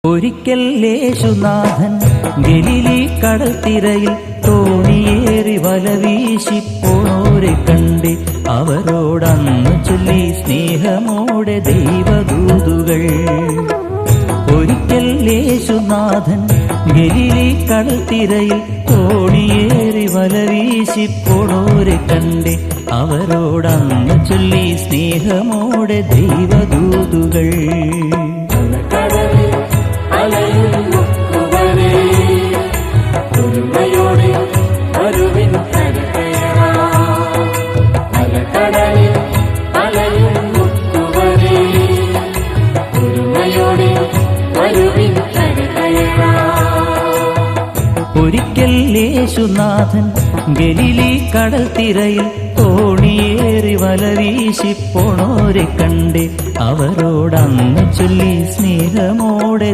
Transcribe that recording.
ഒരിക്കൽ യേശുനാഥൻ ഗലീലി കടൽത്തിരയിൽ തോണിയേറി വലവീശിപ്പോണോരെ കണ്ട് അവരോടന്ന് ചൊല്ലി സ്നേഹമോടെ ദൈവദൂതുകൾ. ഒരിക്കൽ യേശുനാഥൻ ഗലീലി കടൽത്തിരയിൽ തോണിയേറി വലവീശിപ്പോണോരെ കണ്ട് അവരോടന്ന് ചൊല്ലി സ്നേഹമോടെ ദൈവദൂതുകൾ. ഒരിക്കൽ യേശുനാഥൻ ഗലീലി കടൽത്തിരയിൽ തോണിയേറി വലവീശിപ്പോണോരെ കണ്ട് അവരോടന്ന് ചൊല്ലി സ്നേഹമോടെ